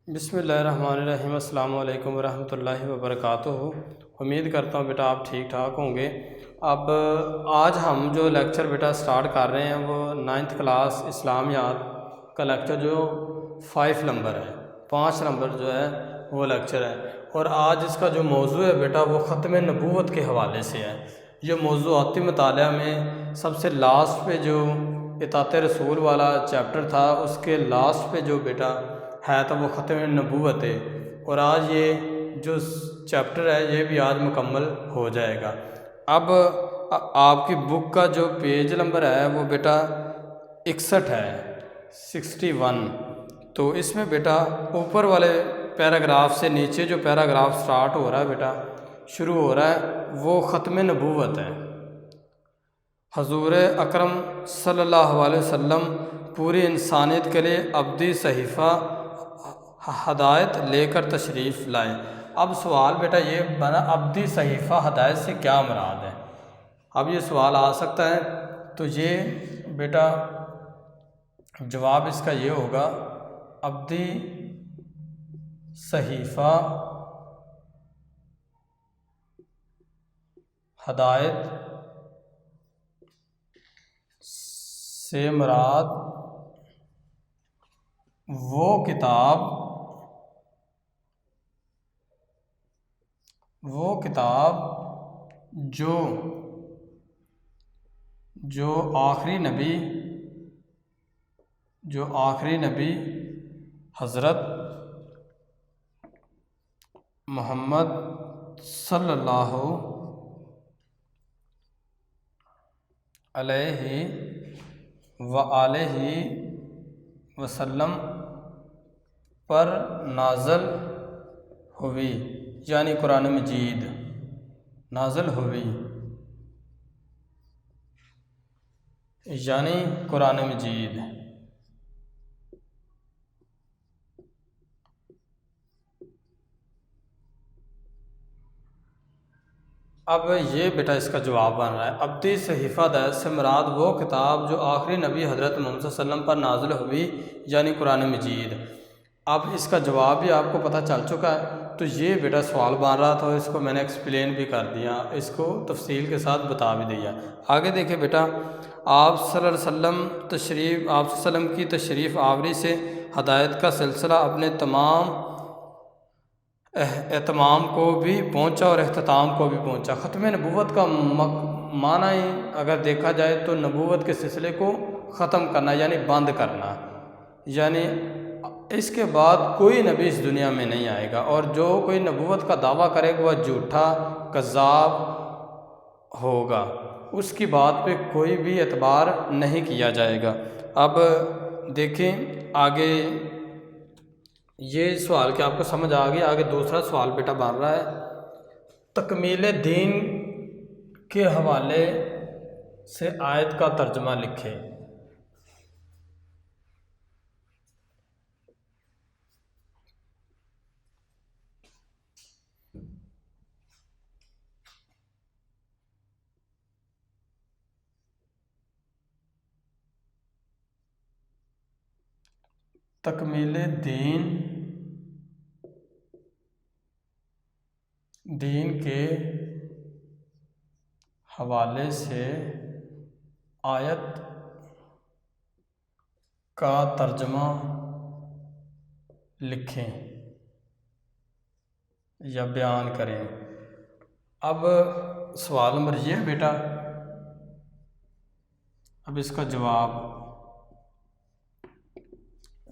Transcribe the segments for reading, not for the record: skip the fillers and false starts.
بسم اللہ الرحمن الرحیم۔ السلام علیکم ورحمۃ اللہ وبرکاتہ۔ امید کرتا ہوں بیٹا آپ ٹھیک ٹھاک ہوں گے۔ اب آج ہم جو لیکچر بیٹا سٹارٹ کر رہے ہیں وہ 9th کلاس اسلامیات کا لیکچر جو 5 نمبر ہے، 5 نمبر جو ہے وہ لیکچر ہے، اور آج اس کا جو موضوع ہے بیٹا وہ ختم نبوت کے حوالے سے ہے۔ یہ موضوعاتی مطالعہ میں سب سے لاسٹ پہ جو اطاعت رسول والا چیپٹر تھا اس کے لاسٹ پہ جو بیٹا ہے تو وہ ختم نبوت ہے، اور آج یہ جو چیپٹر ہے یہ بھی آج مکمل ہو جائے گا۔ اب آپ کی بک کا جو پیج نمبر ہے وہ بیٹا 61 ہے، 61۔ تو اس میں بیٹا اوپر والے پیراگراف سے نیچے جو پیراگراف سٹارٹ ہو رہا ہے بیٹا، شروع ہو رہا ہے، وہ ختم نبوت ہے۔ حضور اکرم صلی اللہ علیہ وسلم پوری انسانیت کے لیے ابدی صحیفہ ہدایت لے کر تشریف لائے۔ اب سوال بیٹا یہ بنا، ابدی صحیفہ ہدایت سے کیا مراد ہے؟ اب یہ سوال آ سکتا ہے، تو یہ بیٹا جواب اس کا یہ ہوگا، ابدی صحیفہ ہدایت سے مراد وہ کتاب جو آخری نبی حضرت محمد صلی اللہ علیہ وآلہ وسلم پر نازل ہوئی، یعنی قرآن مجید نازل ہوئی، یعنی قرآن مجید۔ اب یہ بیٹا اس کا جواب بن رہا ہے، ابدی صحیفہ ہدایت سے مراد وہ کتاب جو آخری نبی حضرت محمد صلی اللہ علیہ وسلم پر نازل ہوئی، یعنی قرآن مجید۔ اب اس کا جواب بھی آپ کو پتہ چل چکا ہے، تو یہ بیٹا سوال بن رہا تھا، اس کو میں نے ایکسپلین بھی کر دیا، اس کو تفصیل کے ساتھ بتا بھی دیا۔ آگے دیکھیں بیٹا، آپ صلی اللہ علیہ وسلم کی تشریف آوری سے ہدایت کا سلسلہ اپنے اہتمام کو بھی پہنچا اور اختتام کو بھی پہنچا۔ ختم نبوت کا معنی ہی اگر دیکھا جائے تو نبوت کے سلسلے کو ختم کرنا، یعنی بند کرنا، یعنی اس کے بعد کوئی نبی اس دنیا میں نہیں آئے گا، اور جو کوئی نبوت کا دعویٰ کرے گا وہ جھوٹا کذاب ہوگا، اس کی بات پہ کوئی بھی اعتبار نہیں کیا جائے گا۔ اب دیکھیں آگے، یہ سوال کہ آپ کو سمجھ آ گئی۔ آگے دوسرا سوال بیٹا بن رہا ہے، تکمیل دین کے حوالے سے آیت کا ترجمہ لکھے۔ تکمیل دین کے حوالے سے آیت کا ترجمہ لکھیں یا بیان کریں۔ اب سوال نمبر یہ بیٹا، اب اس کا جواب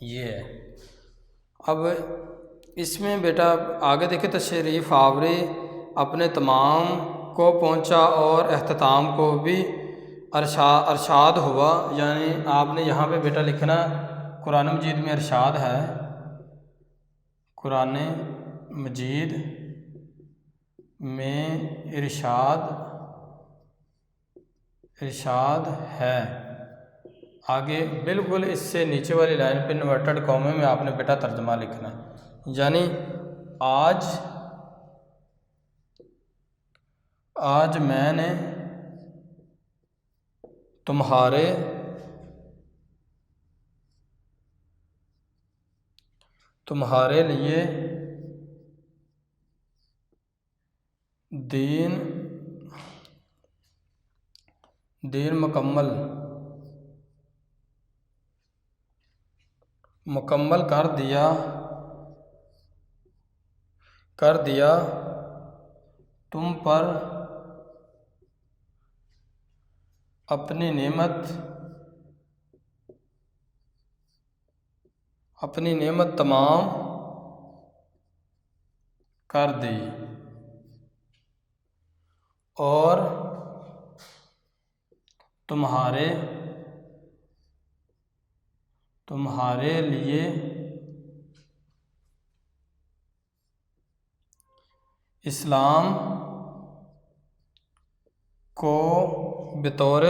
یہ ہے۔ اب اس میں بیٹا آگے دیکھیں، تشریف آوری اپنے تمام کو پہنچا اور اختتام کو بھی ارشاد ہوا، یعنی آپ نے یہاں پہ بیٹا لکھنا، قرآن مجید میں ارشاد ہے، قرآن مجید میں ارشاد ہے۔ آگے بالکل اس سے نیچے والی لائن پہ انورٹڈ کامے میں آپ نے بیٹا ترجمہ لکھنا ہے، یعنی آج میں نے تمہارے لیے دین مکمل کر دیا تم پر اپنی نعمت تمام کر دی اور تمہارے لیے اسلام کو بطور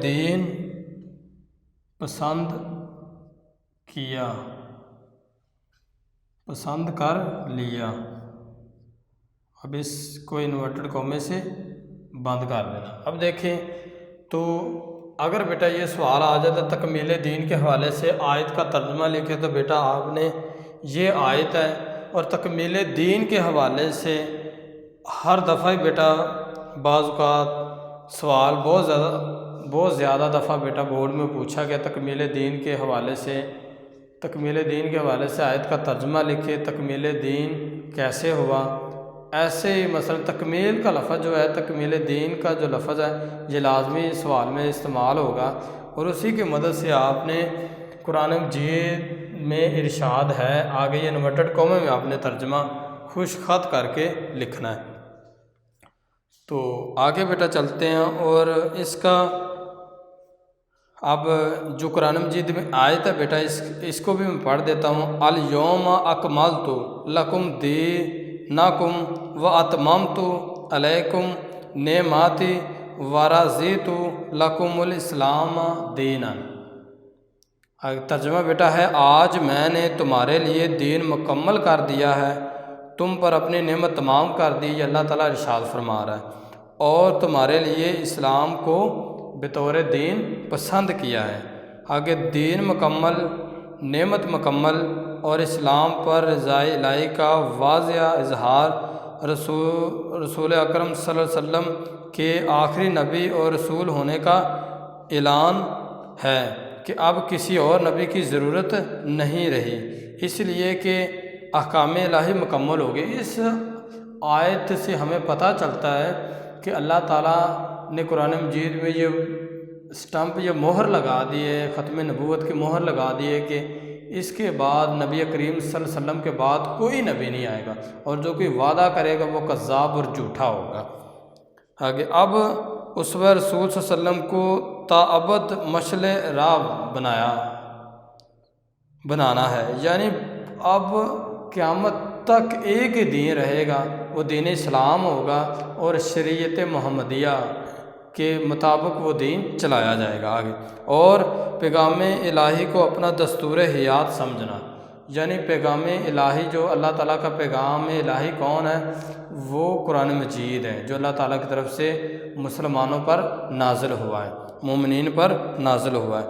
دین پسند کر لیا۔ اب اس کو انورٹڈ کامے سے بند کر دینا۔ اب دیکھیں تو اگر بیٹا یہ سوال آ جاتا تکمیل دین کے حوالے سے آیت کا ترجمہ لکھے تو بیٹا آپ نے یہ آیت ہے، اور تکمیل دین کے حوالے سے ہر دفعہ بیٹا بعض اوقات سوال بہت زیادہ دفعہ بیٹا بورڈ میں پوچھا گیا تکمیل دین کے حوالے سے آیت کا ترجمہ لکھے، تکمیل دین کیسے ہوا۔ ایسے ہی مثلا تکمیل کا لفظ جو ہے، تکمیل دین کا جو لفظ ہے یہ لازمی سوال میں استعمال ہوگا، اور اسی کی مدد سے آپ نے قرآن مجید میں ارشاد ہے، آگے یہ انورٹڈ کامے میں آپ نے ترجمہ خوش خط کر کے لکھنا ہے۔ تو آگے بیٹا چلتے ہیں، اور اس کا اب جو قرآن مجید میں آیت ہے بیٹا اس کو بھی میں پڑھ دیتا ہوں۔ الیوم اکملت لکم دینکم واتممت علیکم نعمتی ورضیت لکم الاسلام دینا۔ ترجمہ بیٹا ہے، آج میں نے تمہارے لیے دین مکمل کر دیا ہے، تم پر اپنی نعمت تمام کر دی، یہ اللہ تعالیٰ ارشاد فرما رہا ہے، اور تمہارے لیے اسلام کو بطور دین پسند کیا ہے۔ آگے دین مکمل، نعمت مکمل اور اسلام پر رضا الہی کا واضح اظہار رسول اکرم صلی اللہ علیہ وسلم کے آخری نبی اور رسول ہونے کا اعلان ہے کہ اب کسی اور نبی کی ضرورت نہیں رہی، اس لیے کہ احکام الہی مکمل ہو گئے۔ اس آیت سے ہمیں پتہ چلتا ہے کہ اللہ تعالیٰ نے قرآن مجید میں یہ اسٹمپ، یہ مہر لگا دی ہے، ختم نبوت کی مہر لگا دی ہے کہ اس کے بعد نبی کریم صلی اللہ علیہ وسلم کے بعد کوئی نبی نہیں آئے گا، اور جو کوئی وعدہ کرے گا وہ کذاب اور جھوٹا ہوگا۔ آگے اب اسوہ رسول صلی اللہ علیہ وسلم کو تاابد مشعل راہ بنانا ہے، یعنی اب قیامت تک ایک ہی دین رہے گا، وہ دین اسلام ہوگا، اور شریعت محمدیہ کے مطابق وہ دین چلایا جائے گا آگے۔ اور پیغام الہی کو اپنا دستور حیات سمجھنا، یعنی پیغام الہی جو اللہ تعالیٰ کا پیغام الہی کون ہے، وہ قرآن مجید ہے جو اللہ تعالیٰ کی طرف سے مسلمانوں پر نازل ہوا ہے، مومنین پر نازل ہوا ہے۔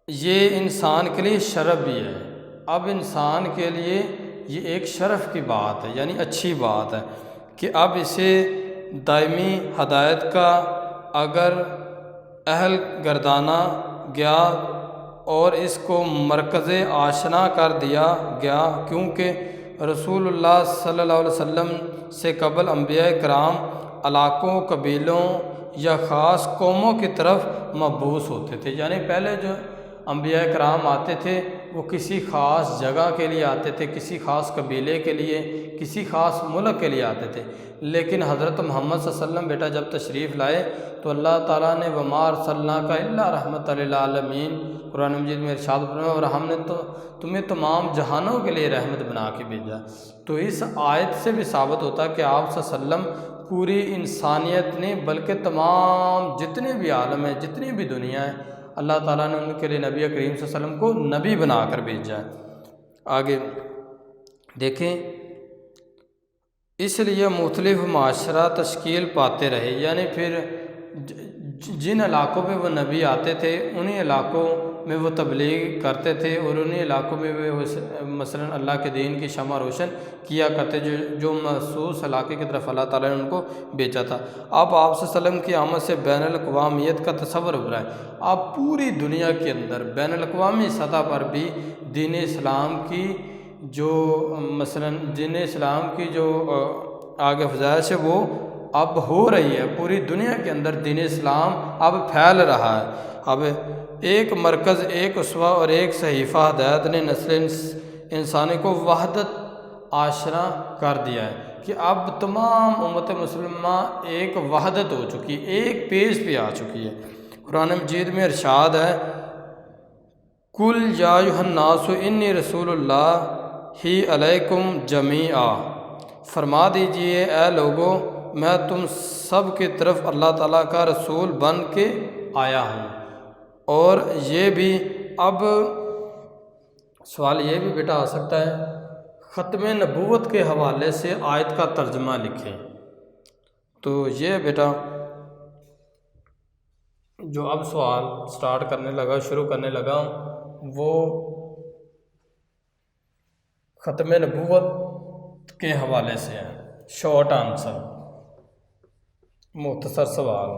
یہ انسان کے لیے شرف بھی ہے، اب انسان کے لیے یہ ایک شرف کی بات ہے، یعنی اچھی بات ہے کہ اب اسے دائمی ہدایت کا اگر اہل گردانا گیا اور اس کو مرکز آشنا کر دیا گیا، کیونکہ رسول اللہ صلی اللہ علیہ وسلم سے قبل انبیاء کرام علاقوں، قبیلوں یا خاص قوموں کی طرف مبعوث ہوتے تھے، یعنی پہلے جو انبیاء کرام آتے تھے وہ کسی خاص جگہ کے لیے آتے تھے، کسی خاص قبیلے کے لیے، کسی خاص ملک کے لیے آتے تھے، لیکن حضرت محمد صلی اللہ علیہ وسلم بیٹا جب تشریف لائے تو اللہ تعالیٰ نے وَمَا أَرْسَلْنَاكَ إِلَّا رَحْمَةً لِلْعَالَمِينَ قرآن مجید میں ارشاد فرمایا، اور ہم نے تو تمہیں تمام جہانوں کے لیے رحمت بنا کے بھیجا۔ تو اس آیت سے بھی ثابت ہوتا ہے کہ آپ صلی اللہ علیہ وسلم پوری انسانیت نے، بلکہ تمام جتنے بھی عالم ہیں، جتنی بھی دنیا ہے، اللہ تعالیٰ نے ان کے لیے نبی کریم صلی اللہ علیہ وسلم کو نبی بنا کر بھیجا ہے۔ آگے دیکھیں، اس لیے مختلف معاشرہ تشکیل پاتے رہے، یعنی پھر جن علاقوں میں وہ نبی آتے تھے انہی علاقوں میں وہ تبلیغ کرتے تھے، اور انہی علاقوں میں وہ مثلا اللہ کے دین کی شمع روشن کیا کرتے، جو مخصوص علاقے کی طرف اللہ تعالیٰ نے ان کو بھیجا تھا۔ اب آپ صلی اللہ علیہ وسلم کی آمد سے بین الاقوامیت کا تصور ابھرا ہے۔ اب پوری دنیا کے اندر بین الاقوامی سطح پر بھی دین اسلام کی جو مثلا دین اسلام کی جو آگے افزائش ہے وہ اب ہو رہی ہے۔ پوری دنیا کے اندر دین اسلام اب پھیل رہا ہے۔ اب ایک مرکز، ایک اسوہ اور ایک صحیفہ ہدایت نے نسل انسانی کو وحدت آشنا کر دیا ہے کہ اب تمام امت مسلمہ ایک وحدت ہو چکی ہے، ایک پیج پہ آ چکی ہے۔ قرآن مجید میں ارشاد ہے، کل یا ایھا الناس انی رسول اللہ علیکم جمیعا، فرما دیجئے اے لوگو میں تم سب کی طرف اللہ تعالیٰ کا رسول بن کے آیا ہوں۔ اور یہ بھی اب سوال یہ بھی بیٹا آ سکتا ہے، ختم نبوت کے حوالے سے آیت کا ترجمہ لکھیں۔ تو یہ بیٹا جو اب سوال شروع کرنے لگا وہ ختم نبوت کے حوالے سے ہے۔ شارٹ آنسر، مختصر سوال۔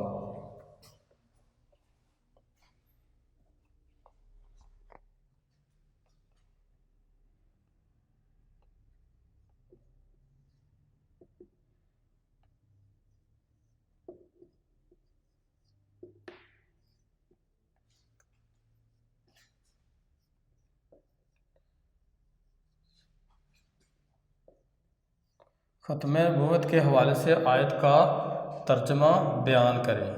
ختم نبوت کے حوالے سے آیت کا ترجمہ بیان کریں۔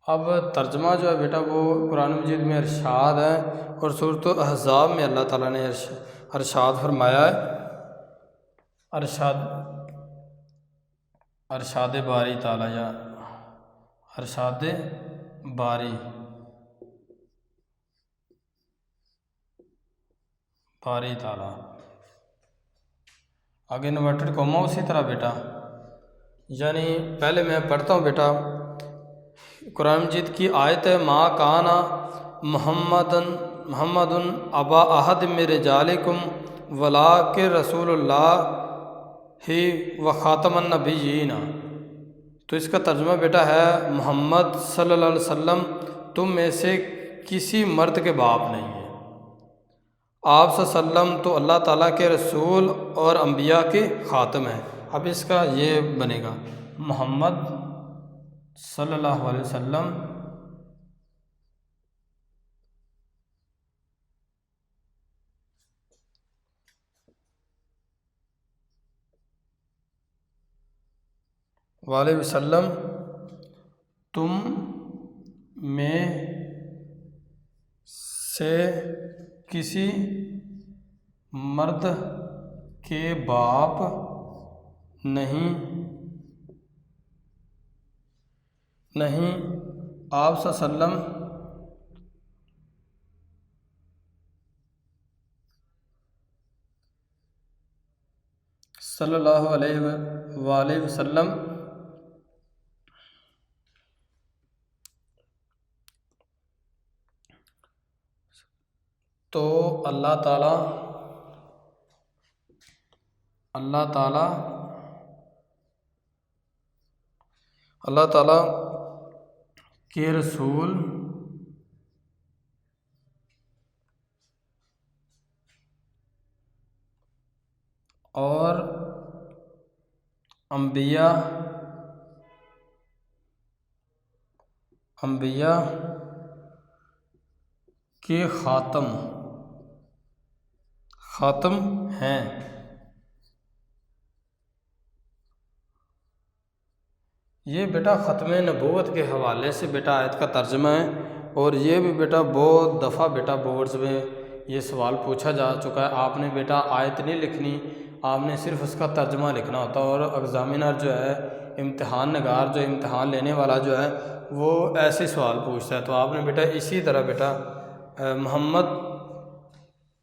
اب ترجمہ جو ہے بیٹا وہ قرآن مجید میں ارشاد ہے، اور سورۃ الاحزاب میں اللہ تعالیٰ نے ارشاد فرمایا ہے، ارشاد باری تعالیٰ یا ارشاد باری تعالیٰ، آگے انورٹڈ کوما اسی طرح بیٹا، یعنی پہلے میں پڑھتا ہوں بیٹا۔ قرآن مجید کی آیت ہے، ما کانا محمد ابا احد من رجالکم ولکن رسول اللہ و خاتم النبیین۔ تو اس کا ترجمہ بیٹا ہے، محمد صلی اللہ علیہ وسلم تم میں سے کسی مرد کے باپ نہیں ہے، آپ صلی اللہ علیہ وسلم تو اللہ تعالیٰ کے رسول اور انبیاء کے خاتم ہیں۔ اب اس کا یہ بنے گا، محمد صلی اللہ علیہ وسلم وعلیہ وسلم تم میں سے کسی مرد کے باپ نہیں، آپ صلی اللہ علیہ وسلم صلی اللہ علیہ وآلہ وسلم تو اللہ تعالیٰ کے رسول اور انبیاء کے خاتم ہیں۔ یہ بیٹا ختم نبوت کے حوالے سے بیٹا آیت کا ترجمہ ہے، اور یہ بھی بیٹا بہت دفعہ بیٹا بورڈز میں یہ سوال پوچھا جا چکا ہے۔ آپ نے بیٹا آیت نہیں لکھنی، آپ نے صرف اس کا ترجمہ لکھنا ہوتا ہے، اور ایگزامینر جو ہے، امتحان نگار جو امتحان لینے والا جو ہے وہ ایسے سوال پوچھتا ہے۔ تو آپ نے بیٹا اسی طرح بیٹا محمد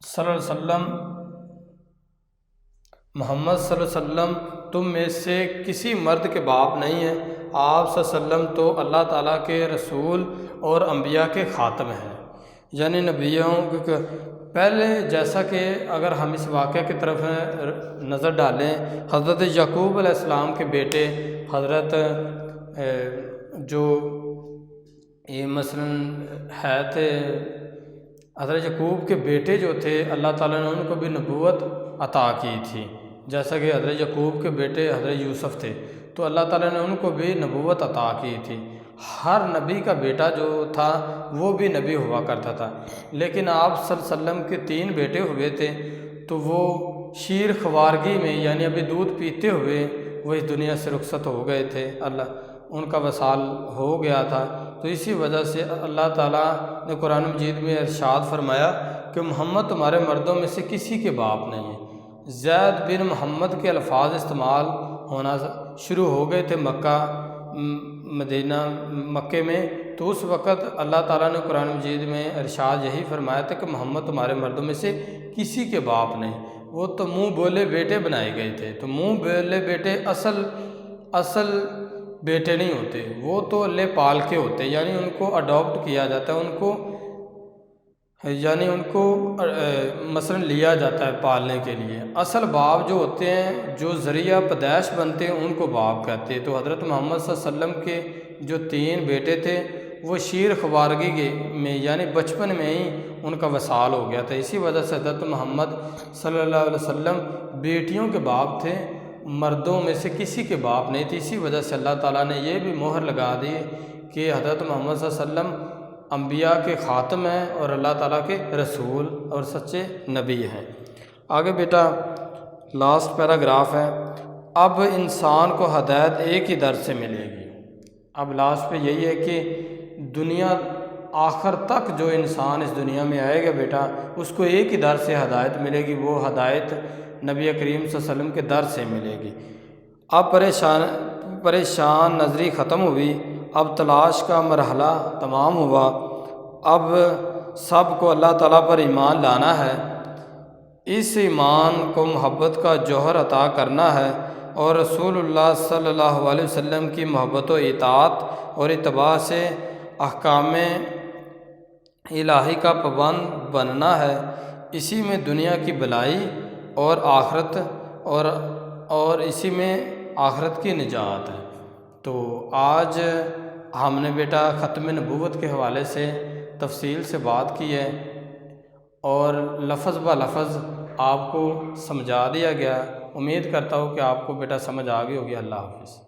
صلی اللہ علیہ وسلم محمد صلی اللہ علیہ وسلم تم میں سے کسی مرد کے باپ نہیں ہیں، آپ صلی اللہ علیہ وسلم تو اللہ تعالیٰ کے رسول اور انبیاء کے خاتم ہیں، یعنی نبیوں کے پہلے جیسا کہ اگر ہم اس واقعہ کی طرف نظر ڈالیں، حضرت یعقوب علیہ السلام کے بیٹے حضرت جو یہ مثلاً ہے تھے، حضرت یعقوب کے بیٹے جو تھے اللہ تعالیٰ نے ان کو بھی نبوت عطا کی تھی، جیسا کہ حضرت یعقوب کے بیٹے حضرت یوسف تھے تو اللہ تعالیٰ نے ان کو بھی نبوت عطا کی تھی۔ ہر نبی کا بیٹا جو تھا وہ بھی نبی ہوا کرتا تھا، لیکن آپ صلی اللہ علیہ وسلم کے 3 بیٹے ہوئے تھے تو وہ شیر خوارگی میں یعنی ابھی دودھ پیتے ہوئے وہ اس دنیا سے رخصت ہو گئے تھے، ان کا وصال ہو گیا تھا، تو اسی وجہ سے اللہ تعالیٰ نے قرآن مجید میں ارشاد فرمایا کہ محمد تمہارے مردوں میں سے کسی کے باپ نہیں ہے۔ زید بن محمد کے الفاظ استعمال ہونا شروع ہو گئے تھے مکے میں، تو اس وقت اللہ تعالیٰ نے قرآن مجید میں ارشاد یہی فرمایا تھا کہ محمد تمہارے مردوں میں سے کسی کے باپ نہیں، وہ تو منہ بولے بیٹے بنائے گئے تھے، تو منہ بولے بیٹے اصل بیٹے نہیں ہوتے، وہ تو لے پال کے ہوتے، یعنی ان کو اڈاپٹ کیا جاتا ہے، ان کو مثلا لیا جاتا ہے پالنے کے لیے۔ اصل باپ جو ہوتے ہیں، جو ذریعہ پیدائش بنتے ہیں، ان کو باپ کہتے ہیں۔ تو حضرت محمد صلی اللہ علیہ وسلم کے جو 3 بیٹے تھے وہ شیر خوارگی میں یعنی بچپن میں ہی ان کا وصال ہو گیا تھا، اسی وجہ سے حضرت محمد صلی اللہ علیہ وسلم بیٹیوں کے باپ تھے، مردوں میں سے کسی کے باپ نہیں تھے۔ اسی وجہ سے اللہ تعالیٰ نے یہ بھی مہر لگا دی کہ حضرت محمد صلی اللہ علیہ وسلم انبیاء کے خاتم ہیں اور اللہ تعالیٰ کے رسول اور سچے نبی ہیں۔ آگے بیٹا لاسٹ پیراگراف ہے، اب انسان کو ہدایت ایک ہی در سے ملے گی۔ اب لاسٹ پہ یہی ہے کہ دنیا آخر تک جو انسان اس دنیا میں آئے گا بیٹا، اس کو ایک ہی در سے ہدایت ملے گی، وہ ہدایت نبی کریم صلی اللہ علیہ وسلم کے در سے ملے گی۔ اب پریشان نظری ختم ہوئی، اب تلاش کا مرحلہ تمام ہوا، اب سب کو اللہ تعالیٰ پر ایمان لانا ہے، اس ایمان کو محبت کا جوہر عطا کرنا ہے اور رسول اللہ صلی اللہ علیہ وسلم کی محبت و اطاعت اور اتباع سے احکام الہی کا پابند بننا ہے، اسی میں دنیا کی بھلائی اور آخرت اور اسی میں آخرت کی نجات ہے۔ تو آج ہم نے بیٹا ختم نبوت کے حوالے سے تفصیل سے بات کی ہے اور لفظ بہ لفظ آپ کو سمجھا دیا گیا، امید کرتا ہوں کہ آپ کو بیٹا سمجھ آ گئی ہوگی۔ اللہ حافظ۔